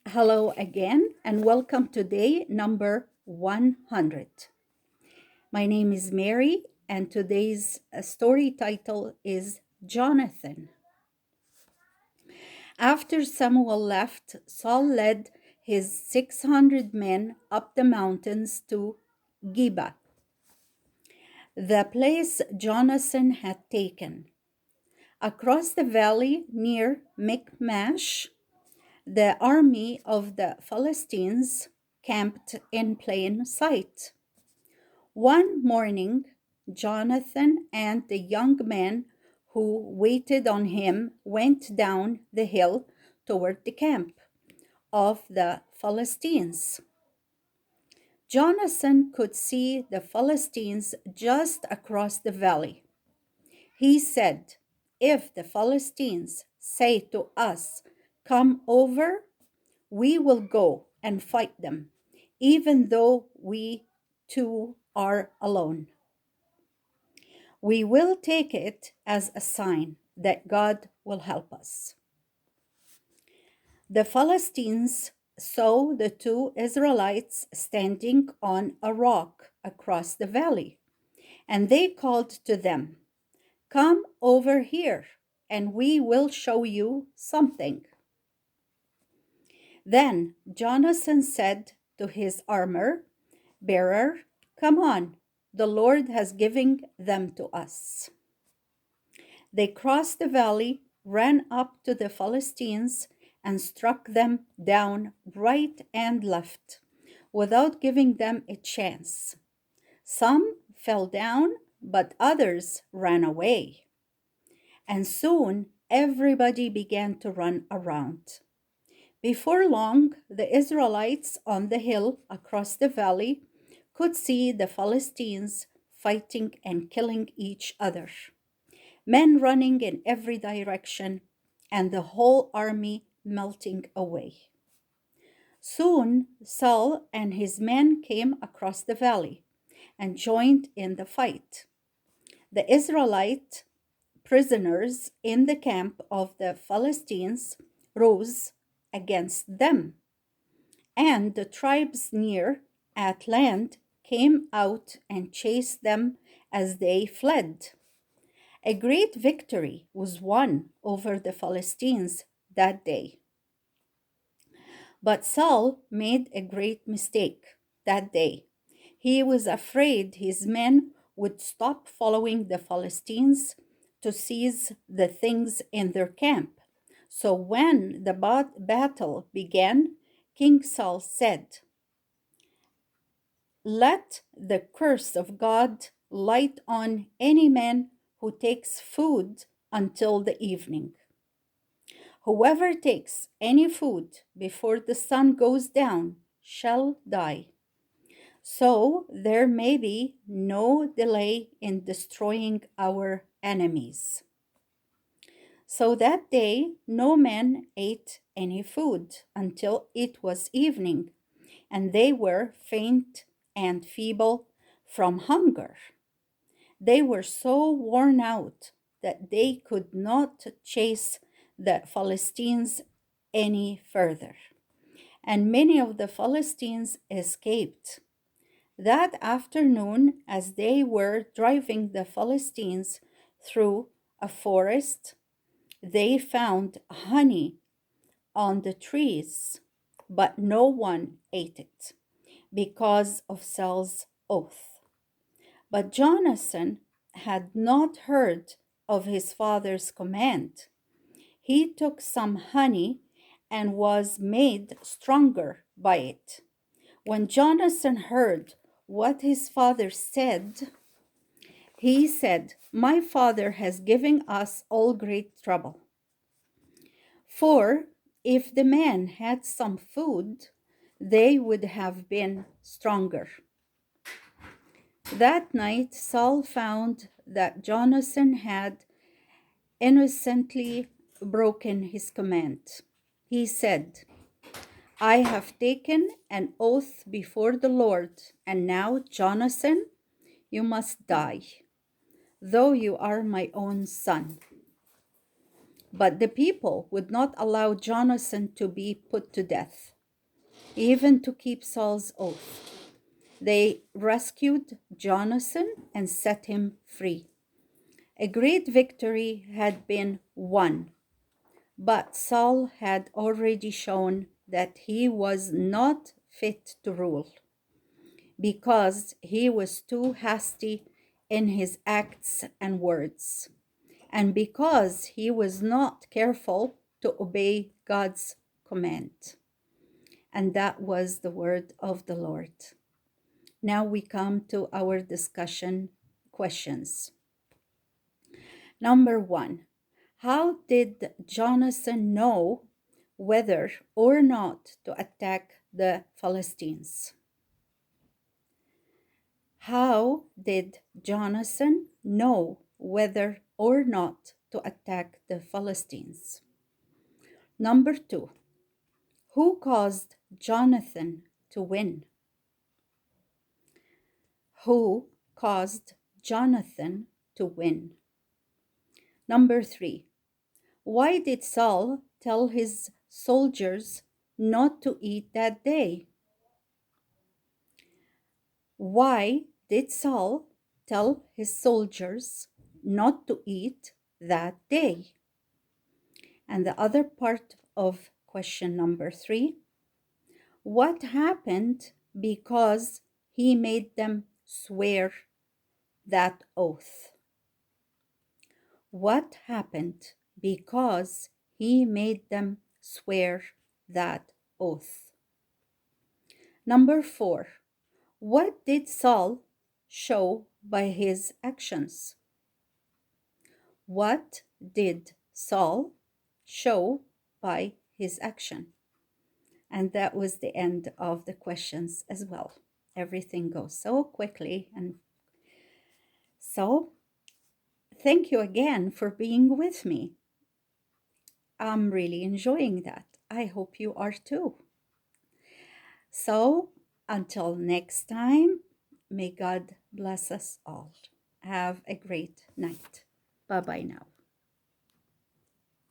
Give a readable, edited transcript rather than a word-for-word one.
Hello again, and welcome to day number 100. My name is Mary, and today's story title is Jonathan. After Samuel left, Saul led his 600 men up the mountains to Gibeah, the place Jonathan had taken. Across the valley near Michmash, the army of the Philistines camped in plain sight. One morning, Jonathan and the young men who waited on him went down the hill toward the camp of the Philistines. Jonathan could see the Philistines just across the valley. He said, "If the Philistines say to us, 'Come over,' we will go and fight them, even though we two are alone. We will take it as a sign that God will help us." The Philistines saw the two Israelites standing on a rock across the valley, and they called to them, "Come over here, and we will show you something." Then Jonathan said to his armor bearer, "Come on, the Lord has given them to us." They crossed the valley, ran up to the Philistines, and struck them down right and left without giving them a chance. Some fell down, but others ran away. And soon everybody began to run around. Before long, the Israelites on the hill across the valley could see the Philistines fighting and killing each other, men running in every direction, and the whole army melting away. Soon Saul and his men came across the valley and joined in the fight. The Israelite prisoners in the camp of the Philistines rose against them, and the tribes near at land came out and chased them as they fled. A great victory was won over the Philistines that day. But Saul made a great mistake that day. He was afraid his men would stop following the Philistines to seize the things in their camp. So when the battle began, King Saul said, "Let the curse of God light on any man who takes food until the evening. Whoever takes any food before the sun goes down shall die. So there may be no delay in destroying our enemies." So that day, no man ate any food until it was evening, and they were faint and feeble from hunger. They were so worn out that they could not chase the Philistines any further, and many of the Philistines escaped. That afternoon, as they were driving the Philistines through a forest, they found honey on the trees, but no one ate it because of Saul's oath. But Jonathan had not heard of his father's command. He took some honey and was made stronger by it. When Jonathan heard what his father said, he said, "My father has given us all great trouble. For if the men had some food, they would have been stronger." That night, Saul found that Jonathan had innocently broken his command. He said, "I have taken an oath before the Lord, and now, Jonathan, you must die, though you are my own son." But the people would not allow Jonathan to be put to death. even to keep Saul's oath. They rescued Jonathan and set him free. A great victory had been won, but Saul had already shown that he was not fit to rule because he was too hasty in his acts and words, and because he was not careful to obey God's command. And that was the word of the Lord. Now we come to our discussion questions. Number 1, how did Jonathan know whether or not to attack the Philistines? How did Jonathan know whether or not to attack the Philistines? Number 2, who caused Jonathan to win? Who caused Jonathan to win? Number 3, why did Saul tell his soldiers not to eat that day? Why did Saul tell his soldiers not to eat that day? And the other part of question number 3, what happened because he made them swear that oath? What happened because he made them swear that oath? Number 4, what did Saul show by his actions? What did Saul show by his action? And that was the end of the questions as well. Everything goes so quickly. And so, thank you again for being with me. I'm really enjoying that. I hope you are too. So, until next time, may God bless us all. Have a great night. Bye bye now.